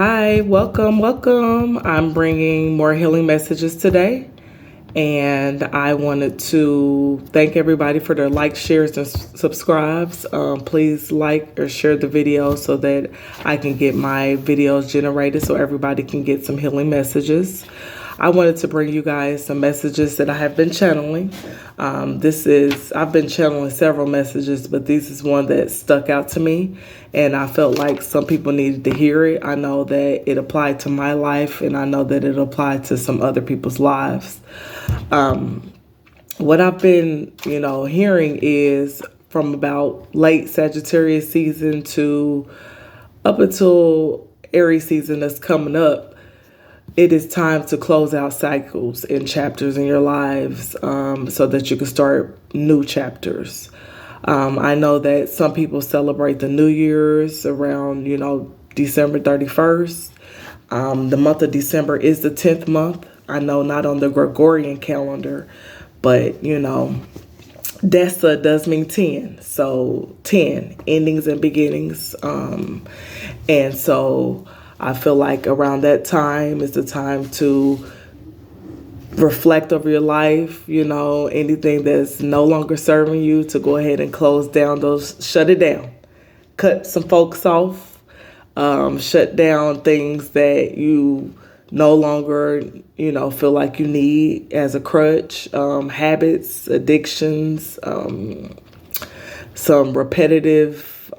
Hi, welcome. I'm bringing more healing messages today. And I wanted to thank everybody for their likes, shares, and subscribes. Please like or share the video so that I can get my videos generated so everybody can get some healing messages. I wanted to bring you guys some messages that I have been channeling. I've been channeling several messages, but this is one that stuck out to me, and I felt like some people needed to hear it. I know that it applied to my life, and I know that it applied to some other people's lives. What I've been, hearing is from about late Sagittarius season to up until Aries season that's coming up. It is time to close out cycles and chapters in your lives so that you can start new chapters. I know that some people celebrate the New Year's around, December 31st. The month of December is the 10th month. I know not on the Gregorian calendar, but, Desa does mean 10. So 10, endings and beginnings. And so I feel like around that time is the time to reflect over your life, anything that's no longer serving you, to go ahead and close down shut it down, cut some folks off, shut down things that you no longer, feel like you need as a crutch, habits, addictions, some repetitive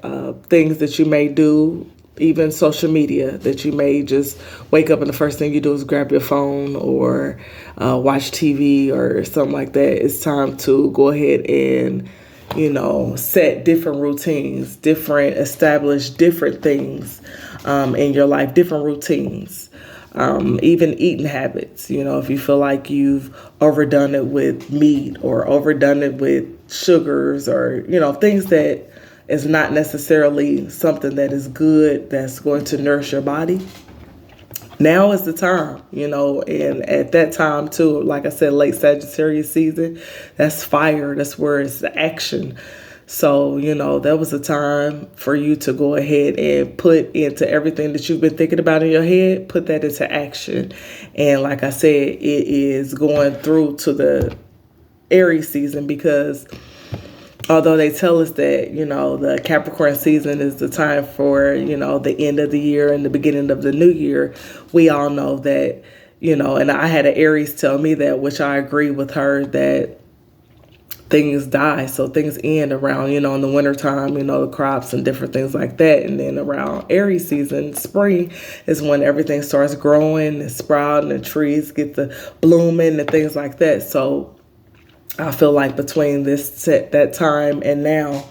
things that you may do. Even social media that you may just wake up and the first thing you do is grab your phone or watch TV or something like that. It's time to go ahead and, set different routines, establish different things in your life, different routines. Even eating habits, if you feel like you've overdone it with meat or overdone it with sugars or, things that is not necessarily something that is good, that's going to nourish your body. Now is the time, and at that time too, like I said, late Sagittarius season, that's fire. That's where it's the action. So, that was a time for you to go ahead and put into everything that you've been thinking about in your head, put that into action. And like I said, it is going through to the Aries season because although they tell us that, the Capricorn season is the time for, the end of the year and the beginning of the new year, we all know that, and I had an Aries tell me that, which I agree with her, that things die. So things end around, in the wintertime, the crops and different things like that. And then around Aries season, spring, is when everything starts growing and sprouting and trees get the blooming and things like that. So I feel like between that time and now,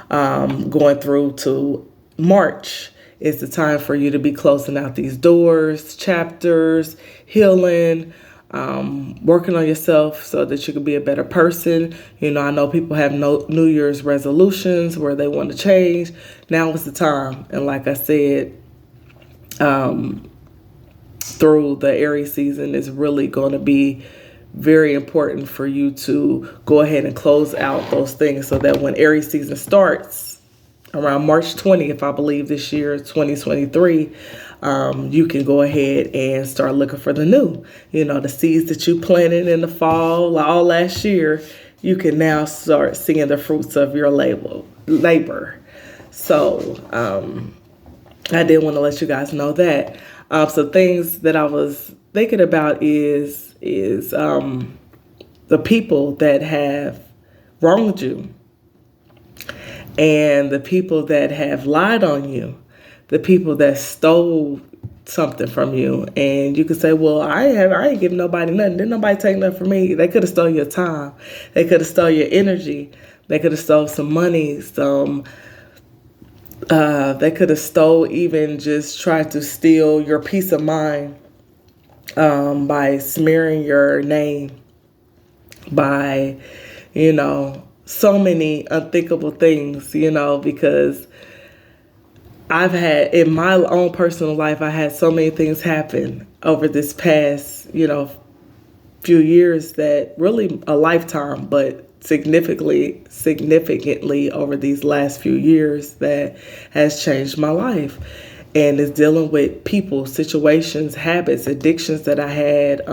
going through to March, is the time for you to be closing out these doors, chapters, healing, working on yourself so that you can be a better person. I know people have New Year's resolutions where they want to change. Now is the time. And like I said, through the Aries season is really going to be very important for you to go ahead and close out those things so that when Aries season starts around March 20th, I believe this year, 2023, you can go ahead and start looking for the new. The seeds that you planted in the fall, all last year, you can now start seeing the fruits of your labor. So I did want to let you guys know that. So things that I was thinking about is the people that have wronged you and the people that have lied on you, the people that stole something from you. And you could say, well, I ain't giving nobody nothing. Didn't nobody take nothing from me. They could have stole your time. They could have stole your energy. They could have stole some money, they could have stole, even just tried to steal your peace of mind by smearing your name, by, so many unthinkable things, because I've had, in my own personal life, I had so many things happen over this past, few years, that really a lifetime, but significantly over these last few years, that has changed my life. and it's dealing with people, situations, habits, addictions that I had,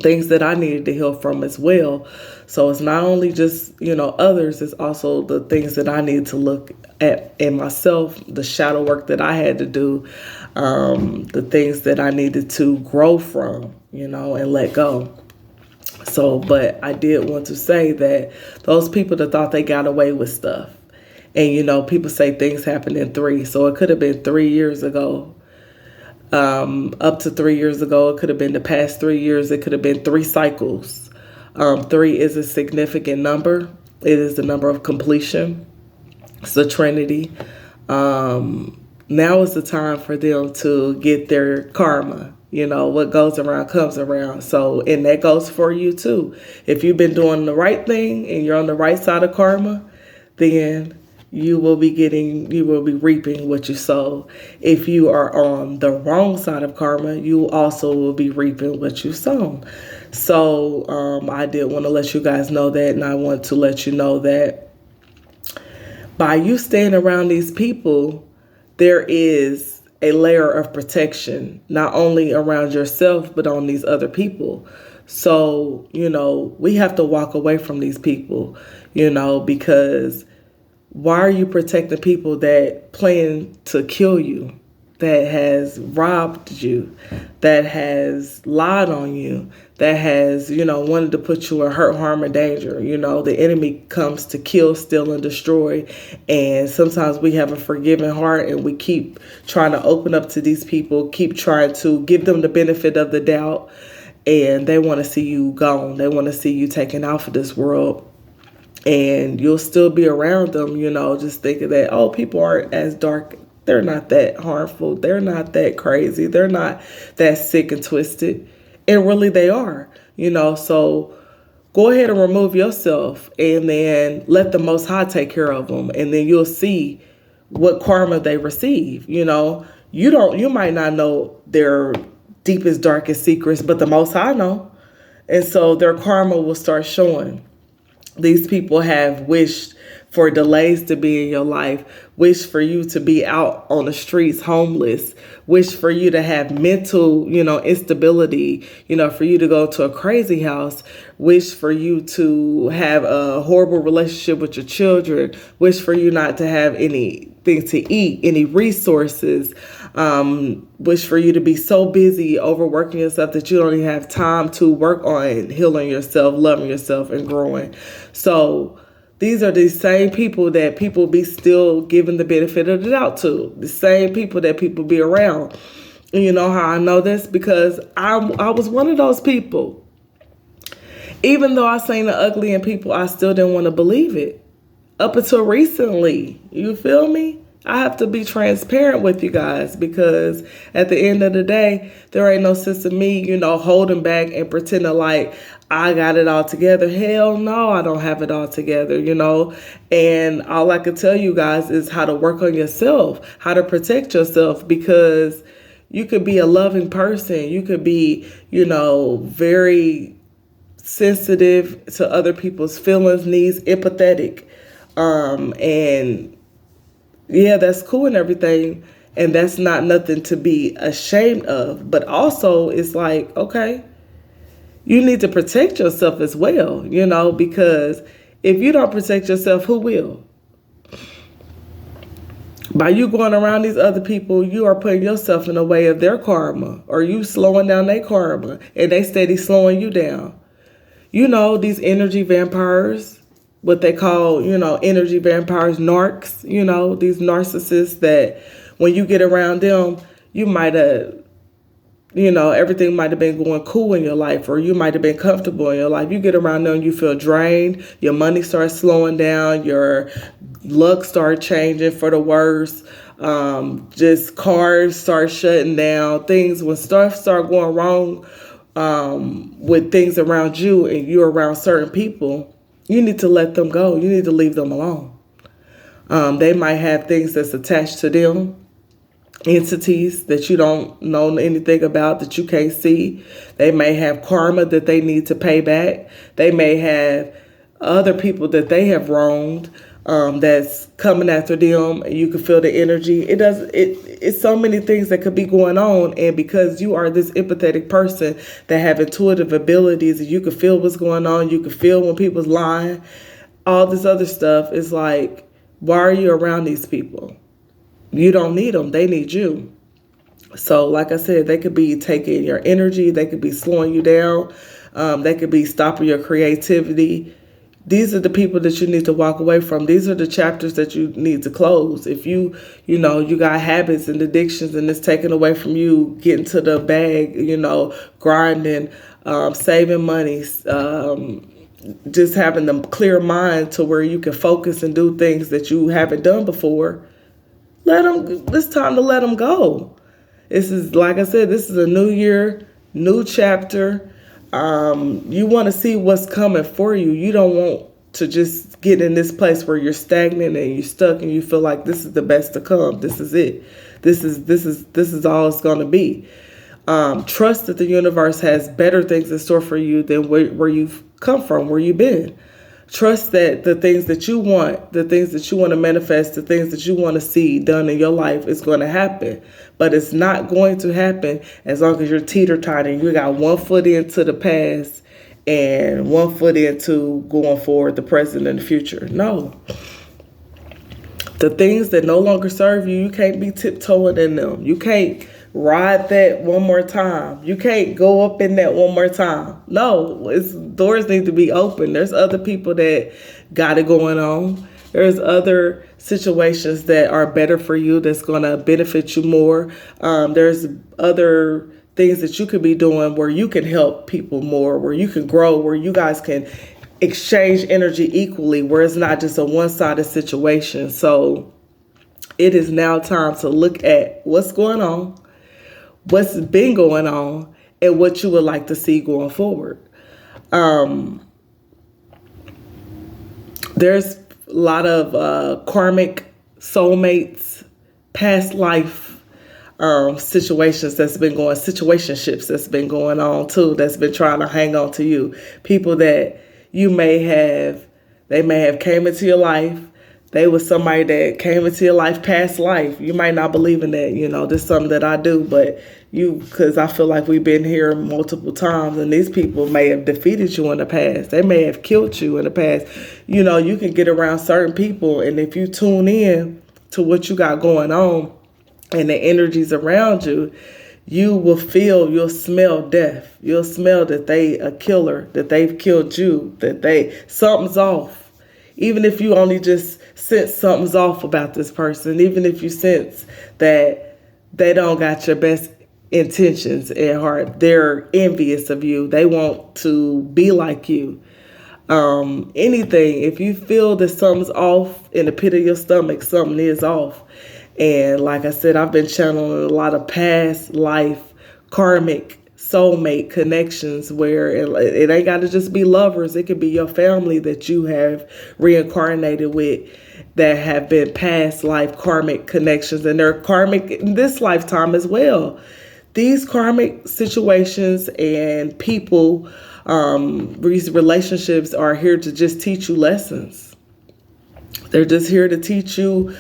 things that I needed to heal from as well. So it's not only just, others, it's also the things that I need to look at in myself, the shadow work that I had to do, the things that I needed to grow from, and let go. So, but I did want to say that those people that thought they got away with stuff, and people say things happen in three, so it could have been 3 years ago, up to 3 years ago. It could have been the past 3 years. It could have been 3 cycles. Three is a significant number. It is the number of completion. It's the Trinity. Now is the time for them to get their karma. What goes around comes around. So, and that goes for you too. If you've been doing the right thing and you're on the right side of karma, then you will be reaping what you sow. If you are on the wrong side of karma, you also will be reaping what you sown. So I did want to let you guys know that, and I want to let you know that by you staying around these people, there is a layer of protection, not only around yourself, but on these other people. So, we have to walk away from these people, because why are you protecting people that plan to kill you, that has robbed you, that has lied on you, that has, wanted to put you in hurt, harm, or danger? The enemy comes to kill, steal, and destroy. And sometimes we have a forgiving heart and we keep trying to open up to these people, keep trying to give them the benefit of the doubt. And they want to see you gone. They want to see you taken out of this world. And you'll still be around them, just thinking that, people aren't as dark. They're not that harmful. They're not that crazy. They're not that sick and twisted. And really they are, So go ahead and remove yourself and then let the Most High take care of them. And then you'll see what karma they receive. You might not know their deepest, darkest secrets, but the Most High know. And so their karma will start showing. These people have wished for delays to be in your life, wish for you to be out on the streets homeless, wish for you to have mental, instability, for you to go to a crazy house, wish for you to have a horrible relationship with your children, wish for you not to have anything to eat, any resources, wish for you to be so busy overworking yourself that you don't even have time to work on healing yourself, loving yourself, and growing. So these are the same people that people be still giving the benefit of the doubt to, the same people that people be around. And you know how I know this? Because I was one of those people. Even though I seen the ugly in people, I still didn't want to believe it. Up until recently, you feel me? I have to be transparent with you guys, because at the end of the day, there ain't no sense of me, holding back and pretending like I got it all together. Hell no, I don't have it all together, And all I can tell you guys is how to work on yourself, how to protect yourself, because you could be a loving person. You could be, very sensitive to other people's feelings, needs, empathetic. And yeah, that's cool and everything. And that's not nothing to be ashamed of. But also it's like, okay, you need to protect yourself as well, because if you don't protect yourself, who will? By you going around these other people, you are putting yourself in the way of their karma, or you slowing down their karma, and they steady slowing you down. These energy vampires, what they call, energy vampires, narcs, these narcissists that when you get around them, you might have, everything might have been going cool in your life, or you might have been comfortable in your life. You get around them, you feel drained, your money starts slowing down, your luck starts changing for the worse, just cars start shutting down, when stuff start going wrong with things around you and you're around certain people, you need to let them go. You need to leave them alone. They might have things that's attached to them, entities that you don't know anything about, that you can't see. They may have karma that they need to pay back. They may have other people that they have wronged. that's coming after them. You can feel the energy. It's so many things that could be going on, and because you are this empathetic person that have intuitive abilities, and you can feel what's going on, you can feel when people's lying, all this other stuff is like, why are you around these people? You don't need them, they need you. So like I said, they could be taking your energy, they could be slowing you down, they could be stopping your creativity. These are the people that you need to walk away from. These are the chapters that you need to close. If you got habits and addictions and it's taken away from you, getting to the bag, grinding, saving money, just having a clear mind to where you can focus and do things that you haven't done before, it's time to let them go. This is, like I said, this is a new year, new chapter. You want to see what's coming for you. You don't want to just get in this place where you're stagnant and you're stuck and you feel like this is the best to come. This is it. This is all it's going to be. Trust that the universe has better things in store for you than where you've come from, where you've been. Trust that the things that you want, the things that you want to manifest, the things that you want to see done in your life is going to happen. But it's not going to happen as long as you're teeter-tottering. You got one foot into the past and one foot into going forward, the present and the future. No. The things that no longer serve you, you can't be tiptoeing in them. You can't ride that one more time. You can't go up in that one more time. No, doors need to be open. There's other people that got it going on. There's other situations that are better for you that's going to benefit you more. There's other things that you could be doing where you can help people more, where you can grow, where you guys can exchange energy equally, where it's not just a one-sided situation. So it is now time to look at what's going on, what's been going on, and what you would like to see going forward. There's a lot of karmic soulmates, past life situationships that's been going on too, that's been trying to hang on to you. People that they may have came into your life. They was somebody that came into your life past life. You might not believe in that, this is something that I do, but because I feel like we've been here multiple times, and these people may have defeated you in the past. They may have killed you in the past. You can get around certain people, and if you tune in to what you got going on and the energies around you, you'll smell death. You'll smell that they a killer, that they've killed you, that something's off. Even if you only just sense something's off about this person, even if you sense that they don't got your best intentions at heart, they're envious of you, they want to be like you. Anything, if you feel that something's off in the pit of your stomach, something is off. And like I said, I've been channeling a lot of past life, karmic, soulmate connections where it ain't got to just be lovers. It could be your family that you have reincarnated with that have been past life karmic connections, and they're karmic in this lifetime as well. These karmic situations and people, these relationships are here to just teach you lessons. They're just here to teach you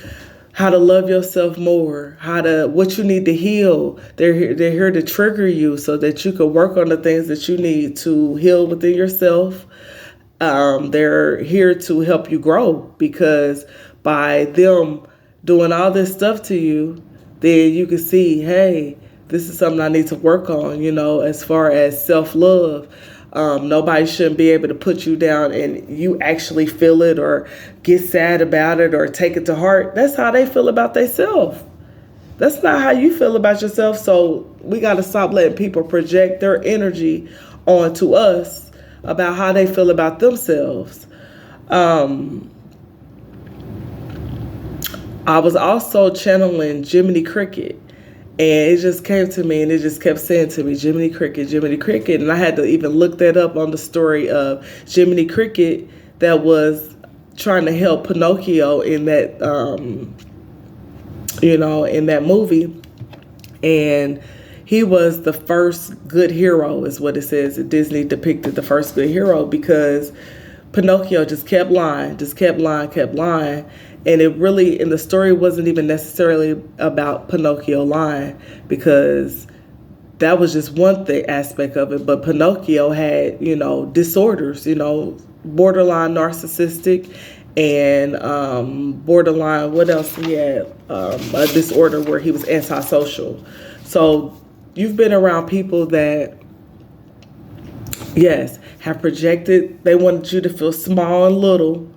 how to love yourself more, what you need to heal. They're here to trigger you so that you can work on the things that you need to heal within yourself. They're here to help you grow, because by them doing all this stuff to you, then you can see, hey, this is something I need to work on, as far as self-love. Nobody shouldn't be able to put you down and you actually feel it or get sad about it or take it to heart. That's how they feel about themselves. That's not how you feel about yourself. So we got to stop letting people project their energy onto us about how they feel about themselves. I was also channeling Jiminy Cricket. And it just came to me, and it just kept saying to me, Jiminy Cricket, Jiminy Cricket. And I had to even look that up on the story of Jiminy Cricket that was trying to help Pinocchio in that, in that movie. And he was the first good hero, is what it says. Disney depicted the first good hero, because Pinocchio just kept lying, just kept lying, kept lying. And it really, and the story wasn't even necessarily about Pinocchio lying, because that was just one thing aspect of it. But Pinocchio had, disorders, borderline narcissistic and borderline, what else he had? A disorder where he was antisocial. So you've been around people that, yes, have projected, they wanted you to feel small and little,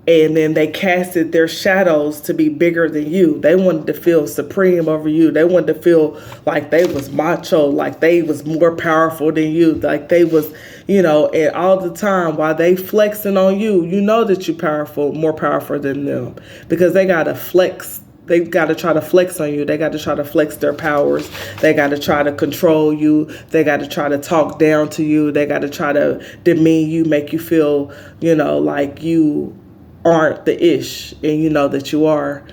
and then they casted their shadows to be bigger than you. They wanted to feel supreme over you. They wanted to feel like they was macho, like they was more powerful than you, like they was, and all the time while they flexing on you, you know that you're powerful, more powerful than them, because they got to flex. They got to try to flex on you. They got to try to flex their powers. They got to try to control you. They got to try to talk down to you. They got to try to demean you, make you feel, like you aren't the ish, and you know that you are.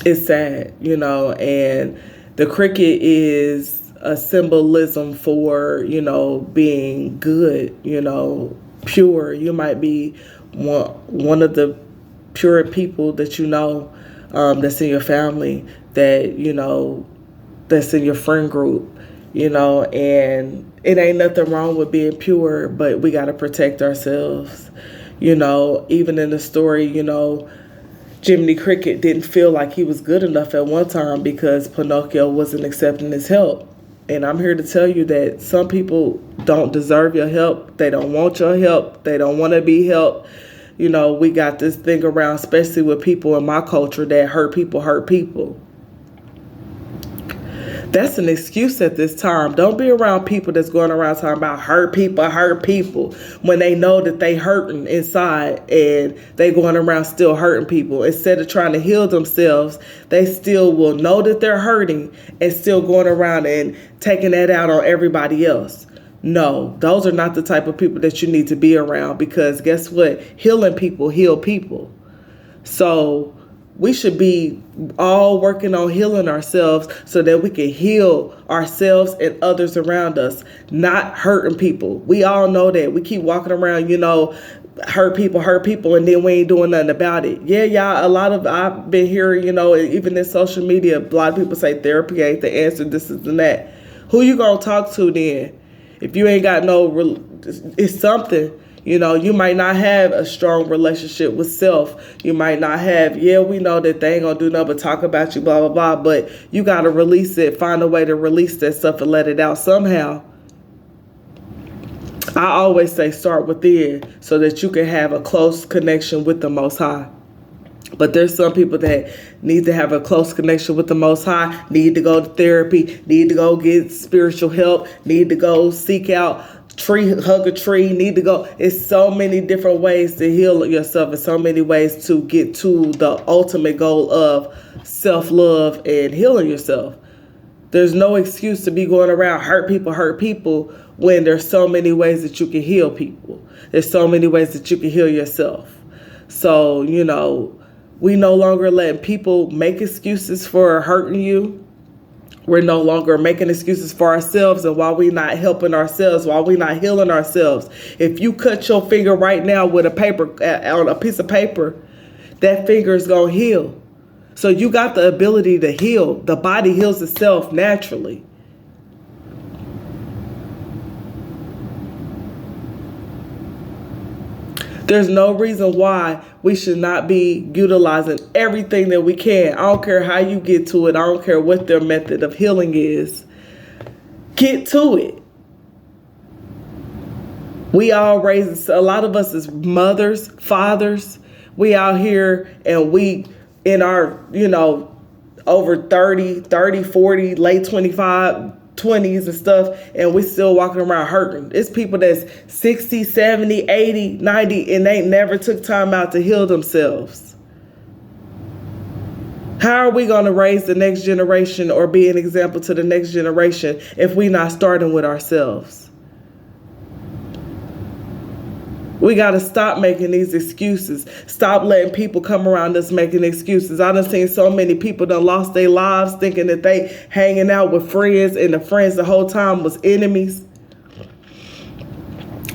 It's sad, and the cricket is a symbolism for, being good, pure. You might be one of the pure people that that's in your family, that that's in your friend group, and it ain't nothing wrong with being pure, but we got to protect ourselves. Even in the story, Jiminy Cricket didn't feel like he was good enough at one time because Pinocchio wasn't accepting his help. And I'm here to tell you that some people don't deserve your help. They don't want your help. They don't want to be helped. We got this thing around, especially with people in my culture, that hurt people hurt people. That's an excuse at this time. Don't be around people that's going around talking about hurt people, when they know that they hurting inside and they going around still hurting people. Instead of trying to heal themselves, they still will know that they're hurting and still going around and taking that out on everybody else. No, those are not the type of people that you need to be around, because guess what? Healing people heal people. So we should be all working on healing ourselves so that we can heal ourselves and others around us, not hurting people. We all know that. We keep walking around, hurt people, and then we ain't doing nothing about it. Yeah, y'all, I've been hearing, even in social media, a lot of people say therapy ain't the answer, this is and that. Who you gonna talk to then? If you ain't got it's something. You might not have a strong relationship with self. You might not have, we know that they ain't gonna do nothing but talk about you, blah, blah, blah, but you gotta release it, find a way to release that stuff and let it out somehow. I always say start within so that you can have a close connection with the Most High. But there's some people that need to have a close connection with the Most High, need to go to therapy, need to go get spiritual help, need to go seek out hug a tree, need to go. It's so many different ways to heal yourself, and so many ways to get to the ultimate goal of self-love and healing yourself. There's no excuse to be going around hurt people when there's so many ways that you can heal people. There's so many ways that you can heal yourself. So, we no longer letting people make excuses for hurting you. We're no longer making excuses for ourselves, and while we're not helping ourselves, while we're not healing ourselves. If you cut your finger right now with on a piece of paper, that finger is going to heal. So you got the ability to heal. The body heals itself naturally. There's no reason why we should not be utilizing everything that we can. I don't care how you get to it. I don't care what their method of healing is. Get to it. We all raise, a lot of us as mothers, fathers, we out here and we in our, over 30, 40, late 25, 20s and stuff, and we still walking around hurting. It's people that's 60, 70, 80, 90, and they never took time out to heal themselves. How are we going to raise the next generation or be an example to the next generation if we not starting with ourselves? We got to stop making these excuses. Stop letting people come around us making excuses. I done seen so many people done lost their lives thinking that they hanging out with friends, and the friends the whole time was enemies.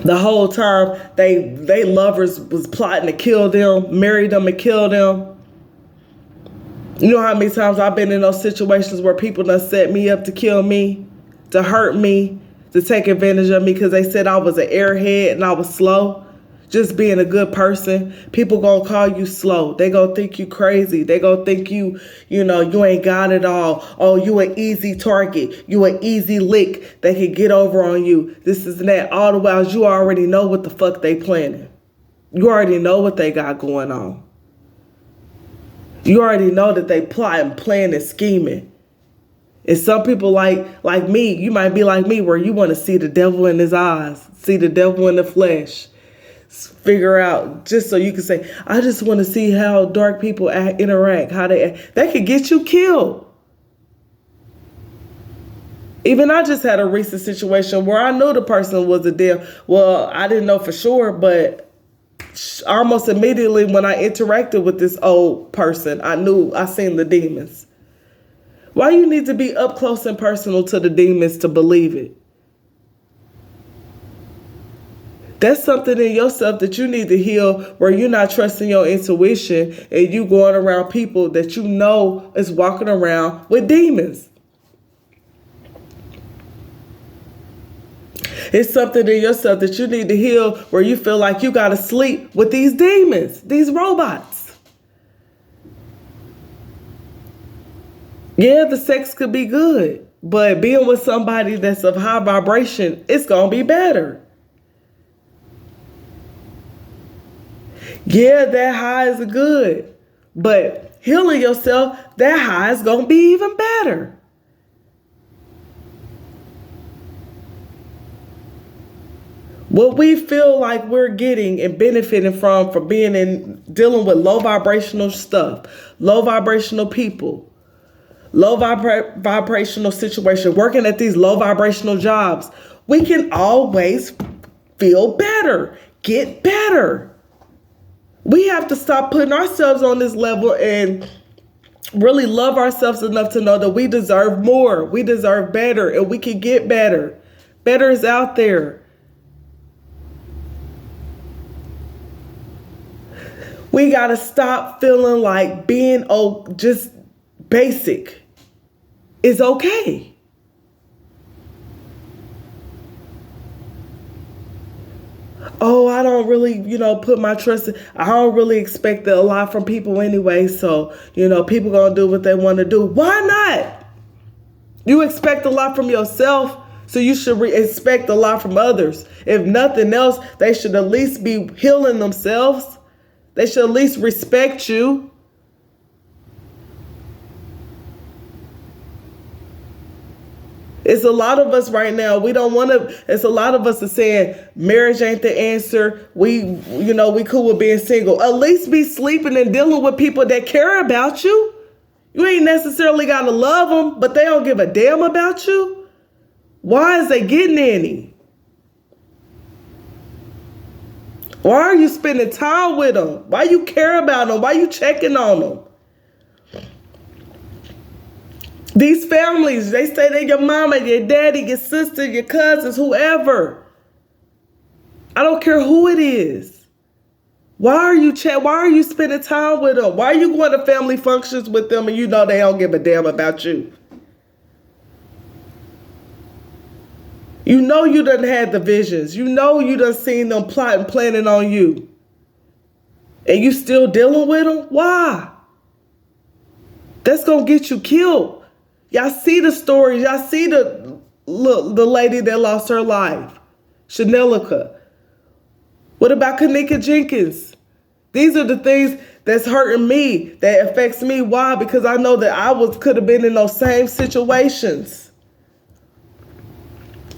The whole time they lovers was plotting to kill them, marry them and kill them. You know how many times I've been in those situations where people done set me up to kill me, to hurt me, to take advantage of me because they said I was an airhead and I was slow. Just being a good person. People gonna call you slow. They gonna think you crazy. They gonna think you ain't got it all. Oh, you an easy target. You an easy lick. They can get over on you. This is that. All the while you already know what the fuck they planning. You already know what they got going on. You already know that they plotting, planning, scheming. And some people like me, you might be like me where you want to see the devil in his eyes, see the devil in the flesh. Figure out just so you can say, I just want to see how dark people interact, how they act. That could get you killed. Even I just had a recent situation where I knew the person was a devil. Well, I didn't know for sure, but almost immediately when I interacted with this old person, I seen the demons. Why you need to be up close and personal to the demons to believe it? That's something in yourself that you need to heal, where you're not trusting your intuition and you going around people that you know is walking around with demons. It's something in yourself that you need to heal, where you feel like you got to sleep with these demons, these robots. Yeah, the sex could be good, but being with somebody that's of high vibration, it's going to be better. Yeah, that high is good, but healing yourself, that high is going to be even better. What we feel like we're getting and benefiting from being dealing with low vibrational stuff, low vibrational people, low vibrational situation, working at these low vibrational jobs, we can always feel better, get better. We have to stop putting ourselves on this level and really love ourselves enough to know that we deserve more. We deserve better, and we can get better. Better is out there. We got to stop feeling like being just basic is okay. Oh, I don't really, put my trust in. I don't really expect a lot from people anyway. So, people going to do what they want to do. Why not? You expect a lot from yourself, so you should expect a lot from others. If nothing else, they should at least be healing themselves. They should at least respect you. It's a lot of us right now. We don't want to. It's a lot of us are saying marriage ain't the answer. We cool with being single. At least be sleeping and dealing with people that care about you. You ain't necessarily got to love them, but they don't give a damn about you. Why is they getting any? Why are you spending time with them? Why you care about them? Why you checking on them? These families, they say they're your mama, your daddy, your sister, your cousins, whoever. I don't care who it is. Why are you spending time with them? Why are you going to family functions with them and you know they don't give a damn about you? You know you done had the visions. You know you done seen them plotting, planning on you. And you still dealing with them? Why? That's going to get you killed. Y'all see the stories. Y'all see the lady that lost her life, Shanelica. What about Kanika Jenkins? These are the things that's hurting me, that affects me. Why? Because I know that I could have been in those same situations.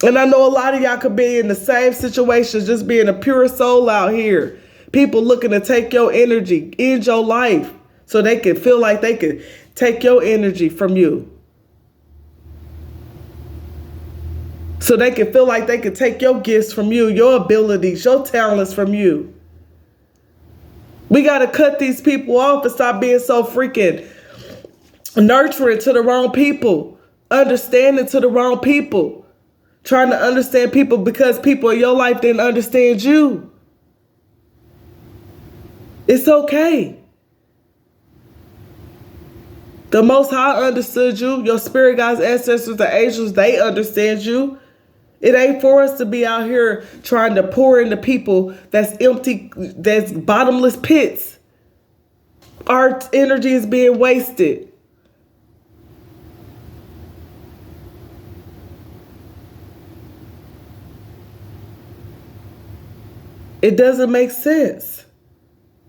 And I know a lot of y'all could be in the same situations, just being a pure soul out here. People looking to take your energy, end your life, so they can feel like they could take your energy from you. So they can feel like they can take your gifts from you, your abilities, your talents from you. We got to cut these people off and stop being so freaking nurturing to the wrong people, understanding to the wrong people, Trying to understand people because people in your life didn't understand you. It's okay. The Most High understood you. Your spirit guides, ancestors, the angels, they understand you. It ain't for us to be out here trying to pour into people that's empty, that's bottomless pits. Our energy is being wasted. It doesn't make sense.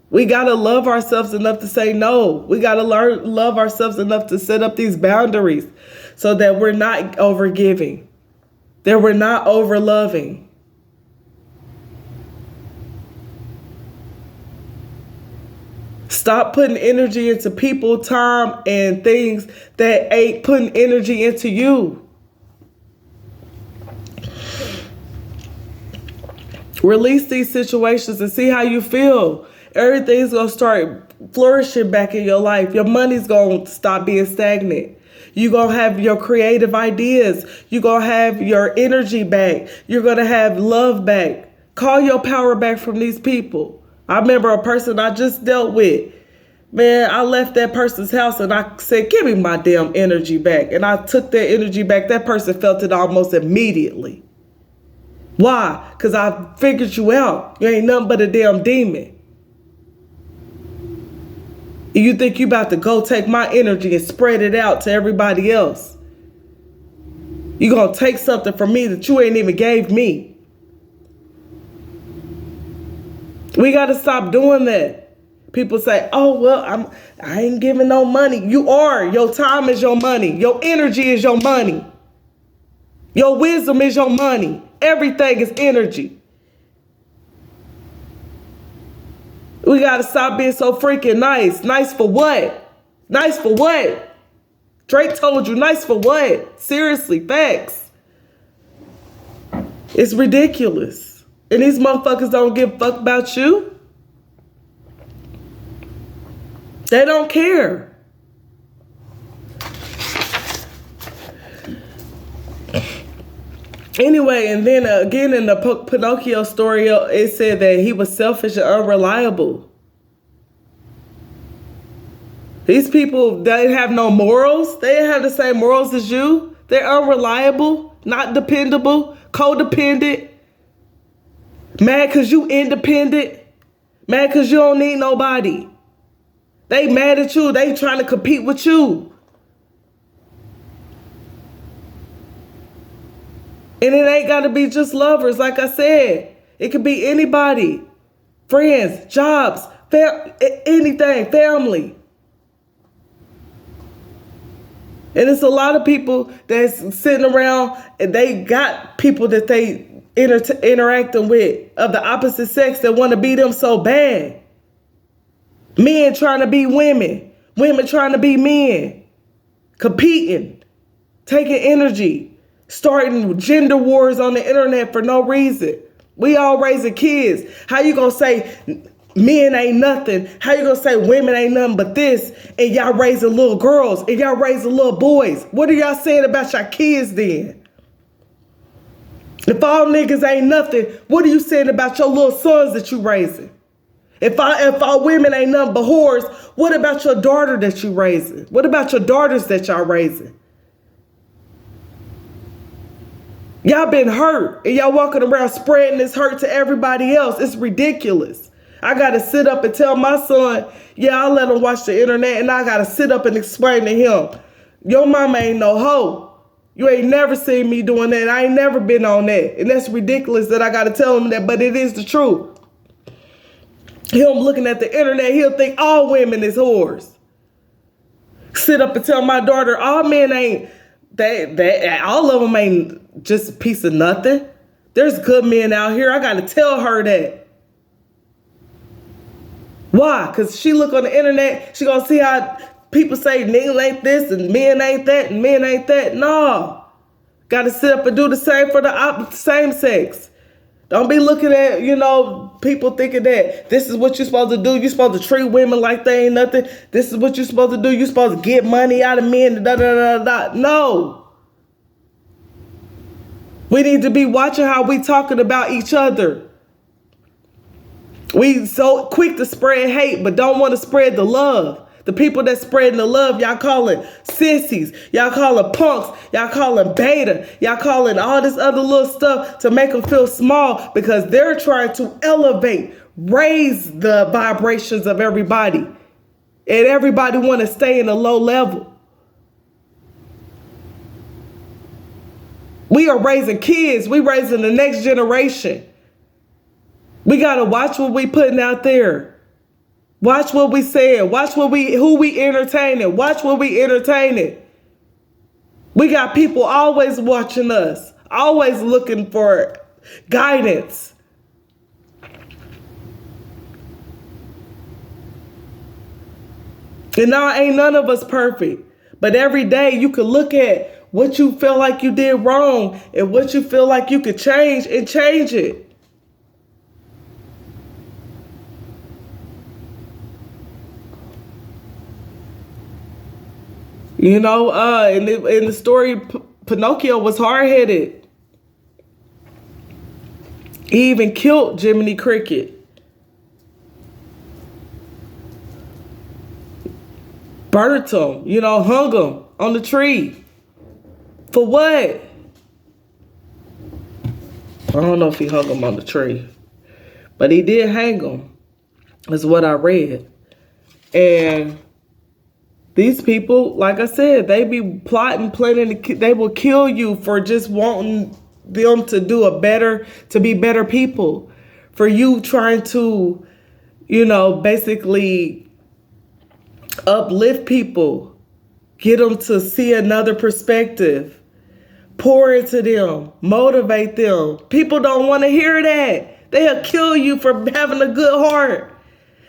We got to love ourselves enough to say no. We got to love ourselves enough to set up these boundaries so that we're not overgiving, that we're not overloving. Stop putting energy into people, time, and things that ain't putting energy into you. Release these situations and see how you feel. Everything's going to start flourishing back in your life. Your money's going to stop being stagnant. You're going to have your creative ideas. You're going to have your energy back. You're going to have love back. Call your power back from these people. I remember a person I just dealt with. Man, I left that person's house and I said, give me my damn energy back. And I took that energy back. That person felt it almost immediately. Why? Because I figured you out. You ain't nothing but a damn demon. You think you about to go take my energy and spread it out to everybody else. You gonna take something from me that you ain't even gave me. We gotta stop doing that. People say, oh, well, I ain't giving no money. You are. Your time is your money. Your energy is your money. Your wisdom is your money. Everything is energy. We got to stop being so freaking nice. Nice for what? Nice for what? Drake told you, nice for what? Seriously, facts. It's ridiculous. And these motherfuckers don't give a fuck about you. They don't care. Anyway, and then again in the Pinocchio story, it said that he was selfish and unreliable. These people, they have no morals. They have the same morals as you. They're unreliable, not dependable, codependent. Mad because you independent. Mad because you don't need nobody. They mad at you. They trying to compete with you. And it ain't got to be just lovers, like I said. It could be anybody. Friends, jobs, anything, family. And it's a lot of people that's sitting around and they got people that they interacting with of the opposite sex that want to be them so bad. Men trying to be women. Women trying to be men. Competing. Taking energy. Starting gender wars on the internet for no reason. We all raising kids. How you gonna say men ain't nothing? How you gonna say women ain't nothing but this? And y'all raising little girls and y'all raising little boys. What are y'all saying about your kids then? If all niggas ain't nothing, what are you saying about your little sons that you raising? If all women ain't nothing but whores, what about your daughter that you raising? What about your daughters that y'all raising? Y'all been hurt and y'all walking around spreading this hurt to everybody else. It's ridiculous. I got to sit up and tell my son, yeah, I let him watch the internet and I got to sit up and explain to him, your mama ain't no hoe. You ain't never seen me doing that. I ain't never been on that. And that's ridiculous that I got to tell him that, but it is the truth. Him looking at the internet, he'll think all women is whores. Sit up and tell my daughter, all men ain't, all of them ain't just a piece of nothing. There's good men out here. I got to tell her that. Why? Because she look on the internet, she going to see how people say niggas ain't this and men ain't that and men ain't that. No. Got to sit up and do the same for the same sex. Don't be looking at, people thinking that this is what you're supposed to do. You're supposed to treat women like they ain't nothing. This is what you're supposed to do. You're supposed to get money out of men. Da, da, da, da. No. We need to be watching how we talking about each other. We so quick to spread hate, but don't want to spread the love. The people that spreading the love, y'all calling sissies, y'all calling punks, y'all calling beta, y'all calling all this other little stuff to make them feel small because they're trying to elevate, raise the vibrations of everybody. And everybody want to stay in a low level. We are raising kids. We raising the next generation. We got to watch what we putting out there. Watch what we saying. Watch who we entertaining. Watch what we entertaining. We got people always watching us, always looking for guidance. And now ain't none of us perfect. But every day you can look at what you feel like you did wrong and what you feel like you could change and change it. You know, in the story, Pinocchio was hard-headed. He even killed Jiminy Cricket. Burnt him, hung him on the tree. For what? I don't know if he hung him on the tree, but he did hang him, is what I read. And these people, like I said, they be plotting, planning, they will kill you for just wanting them to to be better people. For you trying to, basically uplift people, get them to see another perspective, pour into them, motivate them. People don't want to hear that. They'll kill you for having a good heart.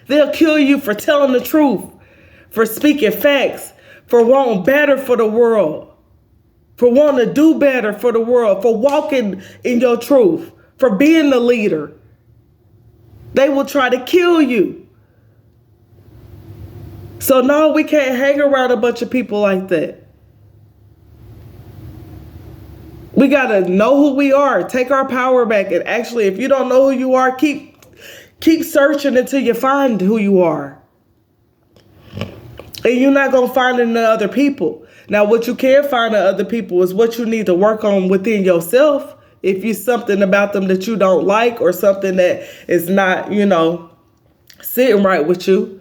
They'll kill you for telling the truth, for speaking facts, for wanting better for the world, for wanting to do better for the world, for walking in your truth, for being the leader. They will try to kill you. So no, we can't hang around a bunch of people like that. We got to know who we are, take our power back. And actually, if you don't know who you are, keep searching until you find who you are. And you're not going to find it in other people. Now, what you can find in other people is what you need to work on within yourself. If you something about them that you don't like or something that is not, sitting right with you,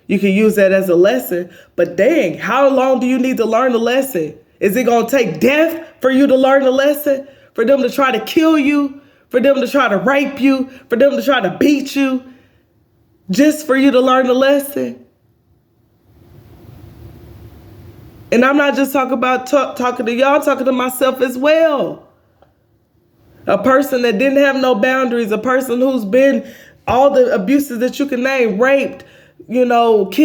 you can use that as a lesson. But dang, how long do you need to learn the lesson? Is it going to take death for you to learn the lesson? For them to try to kill you? For them to try to rape you? For them to try to beat you? Just for you to learn the lesson? And I'm not just talking about talking to y'all, I'm talking to myself as well. A person that didn't have no boundaries, a person who's been all the abuses that you can name, raped, kidnapped.